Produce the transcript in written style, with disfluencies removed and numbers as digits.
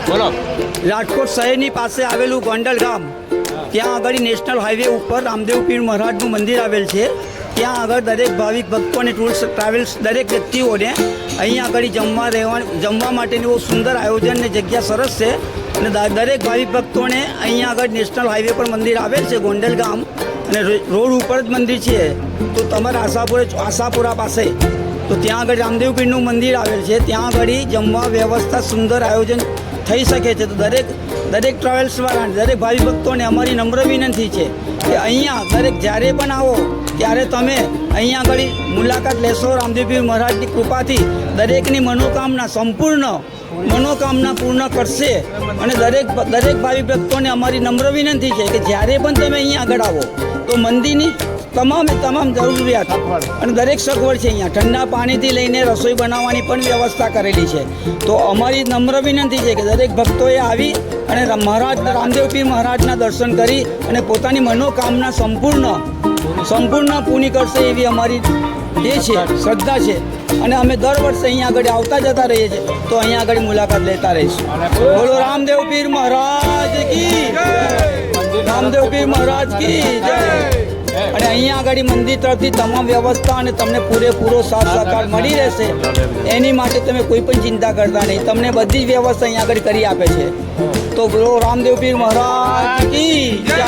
બોલો. રાજકોટ શહેરની પાસે આવેલું ગોંડલ ગામ, ત્યાં આગળ નેશનલ હાઈવે ઉપર રામદેવ પીર મહારાજનું મંદિર આવેલ છે. ત્યાં આગળ દરેક ભાવિક ભક્તોને ટૂર્સ ટ્રાવેલ્સ દરેક વ્યક્તિઓને અહીંયા આગળ જમવા માટેનું બહુ સુંદર આયોજન ને જગ્યા સરસ છે. અને દરેક ભાવિક ભક્તોને અહીંયા આગળ નેશનલ હાઈવે પર મંદિર આવેલ છે ગોંડલ ગામ, અને રોડ ઉપર જ મંદિર છે. તો તમારા આશાપુરા પાસે તો ત્યાં આગળ રામદેવ પીરનું મંદિર આવેલ છે. ત્યાં આગળ જમવા વ્યવસ્થા સુંદર આયોજન થઈ શકે છે. તો દરેક ટ્રાવેલ્સવાળાને દરેક ભાવિ ભક્તોને અમારી નમ્ર વિનંતી છે કે અહીંયા જ્યારે પણ આવો ત્યારે તમે અહીંયા આગળ મુલાકાત લેશો. રામદેવ પીર મહારાજની કૃપાથી દરેકની મનોકામના પૂર્ણ કરશે. અને દરેક ભાવિ ભક્તોને અમારી નમ્ર વિનંતી છે કે જ્યારે પણ તમે અહીંયા આગળ આવો તો મંદિરની તમામ જરૂરિયાત અને દરેક સગવડ છે. અહીંયા ઠંડા પાણીથી લઈને રસોઈ બનાવવાની પણ વ્યવસ્થા કરેલી છે. તો અમારી નમ્ર વિનંતી છે કે દરેક ભક્તોએ આવી અને રામદેવ પીર મહારાજના દર્શન કરી અને પોતાની મનોકામના સંપૂર્ણ પૂરી કરશે એવી અમારી એ છે, શ્રદ્ધા છે. અને અમે દર વર્ષે અહીંયા આગળ આવતા જતા રહીએ છીએ. તો અહીંયા આગળ મુલાકાત લેતા રહીશું. બોલો રામદેવ પીર મહારાજ કી જય, રામદેવ પીર મહારાજ કી જય. અને અહીંયા આગળ મંદિર તરફથી તમામ વ્યવસ્થા અને તમને પૂરેપૂરો સાથ સહકાર મળી રહેશે. એની માટે તમે કોઈ પણ ચિંતા કરતા નહીં, તમને બધી જ વ્યવસ્થા અહીંયા આગળ કરી આપે છે. તો બોલો રામદેવ પીર મહારાજ કી જય.